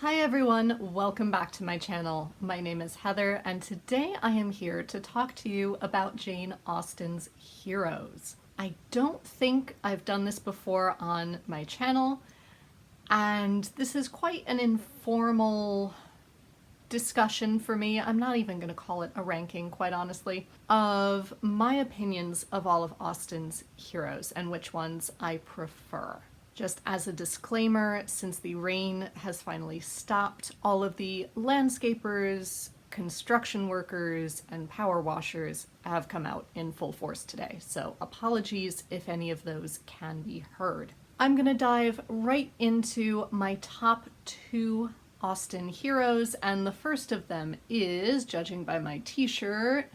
Hi everyone, welcome back to my channel. My name is Heather and today I am here to talk to you about Jane Austen's heroes. I don't think I've done this before on my channel, and this is quite an informal discussion for me. I'm not even going to call it a ranking, quite honestly, of my opinions of all of Austen's heroes and which ones I prefer. Just as a disclaimer, since the rain has finally stopped, all of the landscapers, construction workers, and power washers have come out in full force today, so apologies if any of those can be heard. I'm gonna dive right into my top two Austen heroes, and the first of them is, judging by my t-shirt,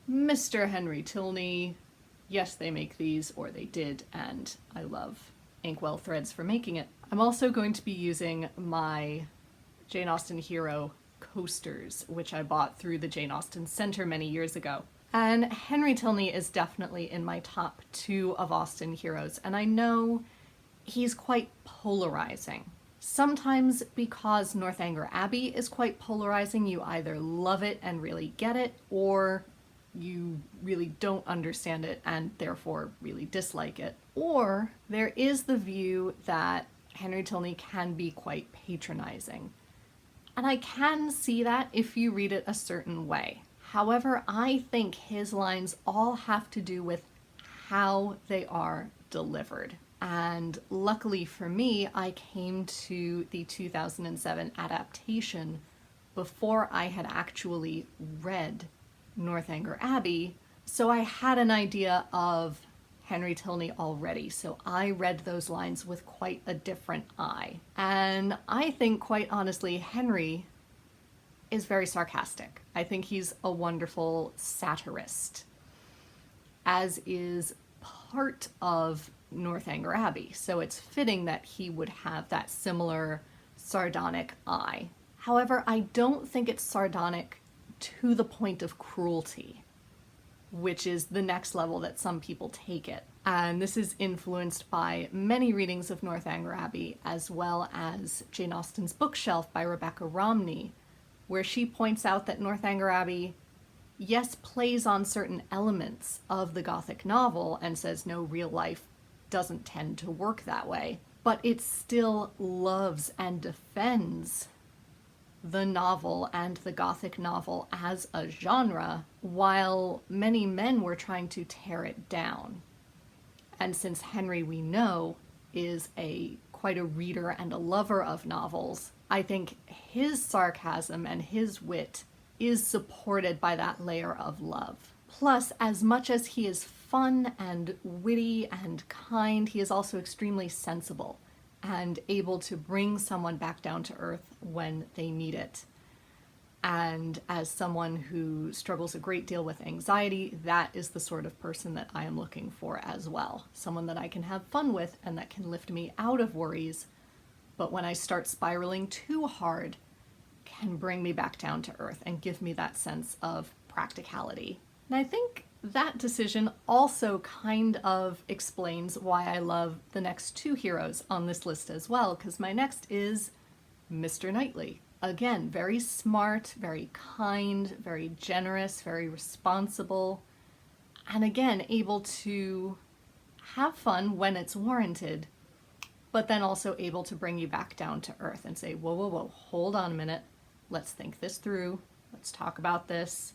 Mr. Henry Tilney. Yes, they make these, or they did, and I love Inkwell threads for making it. I'm also going to be using my Jane Austen hero coasters, which I bought through the Jane Austen Center many years ago. And Henry Tilney is definitely in my top two of Austen heroes, and I know he's quite polarizing. Sometimes because Northanger Abbey is quite polarizing, you either love it and really get it, or you really don't understand it and therefore really dislike it. Or there is the view that Henry Tilney can be quite patronizing. And I can see that if you read it a certain way. However, I think his lines all have to do with how they are delivered. And luckily for me, I came to the 2007 adaptation before I had actually read Northanger Abbey, so I had an idea of Henry Tilney already, so I read those lines with quite a different eye. And I think, quite honestly, Henry is very sarcastic. I think he's a wonderful satirist, as is part of Northanger Abbey, so it's fitting that he would have that similar sardonic eye. However, I don't think it's sardonic to the point of cruelty, which is the next level that some people take it. And this is influenced by many readings of Northanger Abbey, as well as Jane Austen's Bookshelf by Rebecca Romney, where she points out that Northanger Abbey, yes, plays on certain elements of the Gothic novel and says no, real life doesn't tend to work that way, but it still loves and defends the novel and the Gothic novel as a genre, while many men were trying to tear it down. And since Henry, we know, is quite a reader and a lover of novels, I think his sarcasm and his wit is supported by that layer of love. Plus, as much as he is fun and witty and kind, he is also extremely sensible and able to bring someone back down to earth when they need it. And as someone who struggles a great deal with anxiety, that is the sort of person that I am looking for as well. Someone that I can have fun with and that can lift me out of worries, but when I start spiraling too hard, can bring me back down to earth and give me that sense of practicality. And I think that decision also kind of explains why I love the next two heroes on this list as well, because my next is Mr. Knightley. Again, very smart, very kind, very generous, very responsible, and again, able to have fun when it's warranted, but then also able to bring you back down to earth and say, whoa, whoa, whoa, hold on a minute, let's think this through, let's talk about this,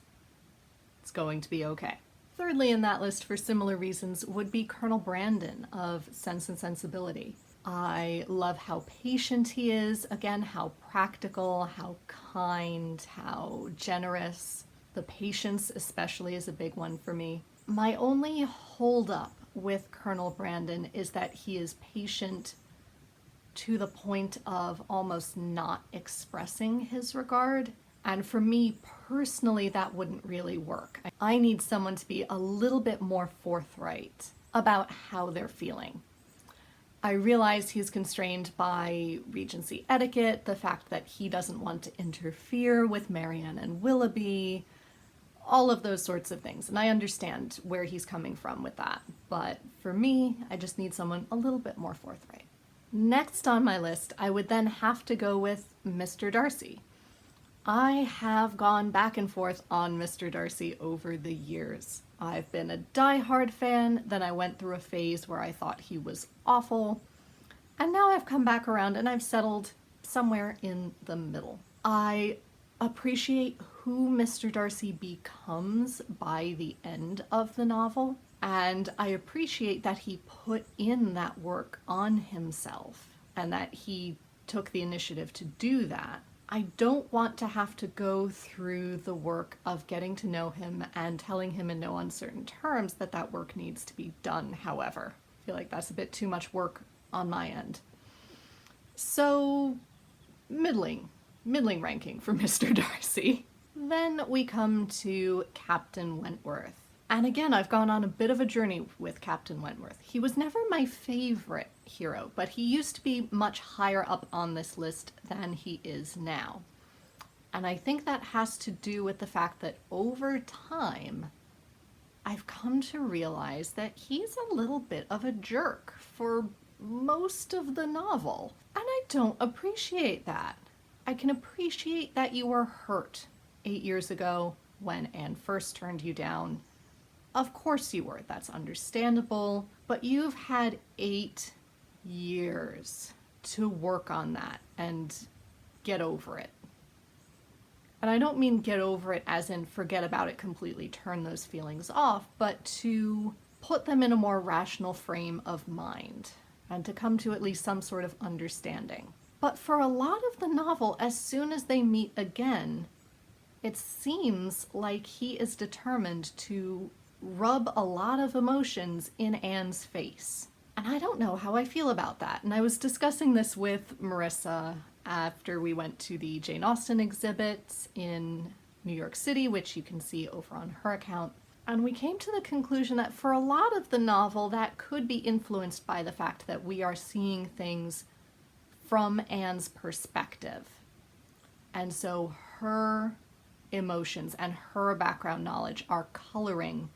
it's going to be okay. Thirdly in that list, for similar reasons, would be Colonel Brandon of Sense and Sensibility. I love how patient he is, again, how practical, how kind, how generous. The patience especially is a big one for me. My only holdup with Colonel Brandon is that he is patient to the point of almost not expressing his regard. And for me personally, that wouldn't really work. I need someone to be a little bit more forthright about how they're feeling. I realize he's constrained by Regency etiquette, the fact that he doesn't want to interfere with Marianne and Willoughby, all of those sorts of things. And I understand where he's coming from with that. But for me, I just need someone a little bit more forthright. Next on my list, I would then have to go with Mr. Darcy. I have gone back and forth on Mr. Darcy over the years. I've been a die-hard fan, then I went through a phase where I thought he was awful, and now I've come back around and I've settled somewhere in the middle. I appreciate who Mr. Darcy becomes by the end of the novel, and I appreciate that he put in that work on himself and that he took the initiative to do that. I don't want to have to go through the work of getting to know him and telling him in no uncertain terms that that work needs to be done, however. I feel like that's a bit too much work on my end. So, middling ranking for Mr. Darcy. Then we come to Captain Wentworth. And again, I've gone on a bit of a journey with Captain Wentworth. He was never my favorite hero, but he used to be much higher up on this list than he is now. And I think that has to do with the fact that over time, I've come to realize that he's a little bit of a jerk for most of the novel. And I don't appreciate that. I can appreciate that you were hurt 8 years ago when Anne first turned you down. Of course you were, that's understandable, but you've had 8 years to work on that and get over it. And I don't mean get over it as in forget about it completely, turn those feelings off, but to put them in a more rational frame of mind and to come to at least some sort of understanding. But for a lot of the novel, as soon as they meet again, it seems like he is determined to rub a lot of emotions in Anne's face. And I don't know how I feel about that. And I was discussing this with Marissa after we went to the Jane Austen exhibit in New York City, which you can see over on her account. And we came to the conclusion that for a lot of the novel, that could be influenced by the fact that we are seeing things from Anne's perspective. And so her emotions and her background knowledge are coloring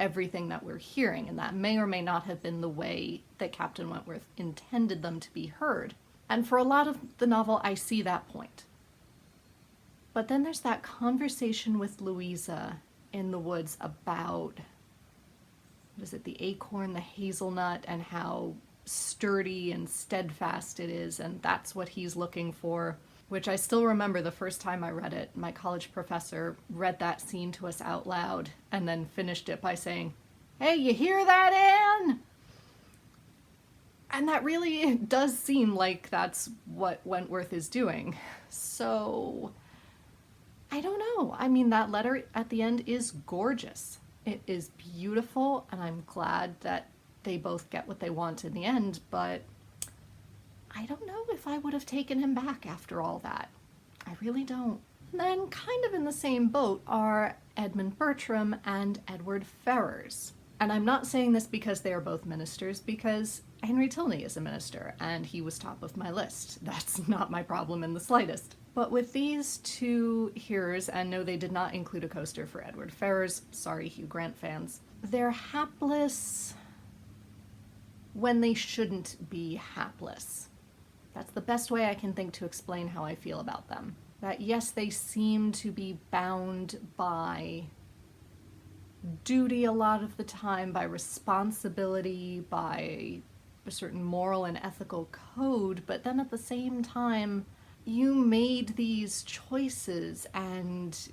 everything that we're hearing, and that may or may not have been the way that Captain Wentworth intended them to be heard. And for a lot of the novel, I see that point. But then there's that conversation with Louisa in the woods about, what is it, the acorn, the hazelnut, and how sturdy and steadfast it is, and that's what he's looking for, which I still remember the first time I read it. My college professor read that scene to us out loud and then finished it by saying, "Hey, you hear that, Anne?" And that really does seem like that's what Wentworth is doing. So, I don't know. I mean, that letter at the end is gorgeous. It is beautiful, and I'm glad that they both get what they want in the end, but I don't know if I would have taken him back after all that. I really don't. And then kind of in the same boat are Edmund Bertram and Edward Ferrors. And I'm not saying this because they are both ministers, because Henry Tney is a minister, and he was top of my list. That's not my problem in the slightest. But with these two hearers, and no, they did not include a coaster for Edward Ferrors, sorry Hugh Grant fans, they're hapless when they shouldn't be hapless. That's the best way I can think to explain how I feel about them. That yes, they seem to be bound by duty a lot of the time, by responsibility, by a certain moral and ethical code, but then at the same time, you made these choices and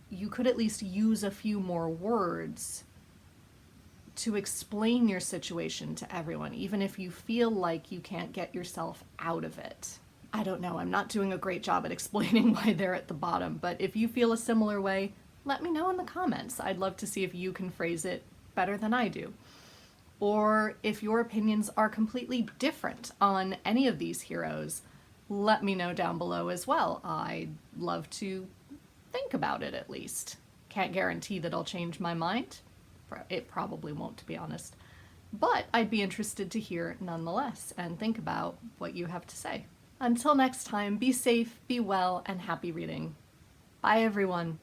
you could at least use a few more words to explain your situation to everyone, even if you feel like you can't get yourself out of it. I don't know, I'm not doing a great job at explaining why they're at the bottom, but if you feel a similar way, let me know in the comments. I'd love to see if you can phrase it better than I do. Or if your opinions are completely different on any of these heroes, let me know down below as well. I'd love to think about it at least. Can't guarantee that I'll change my mind. It probably won't, to be honest. But I'd be interested to hear nonetheless and think about what you have to say. Until next time, be safe, be well, and happy reading. Bye everyone.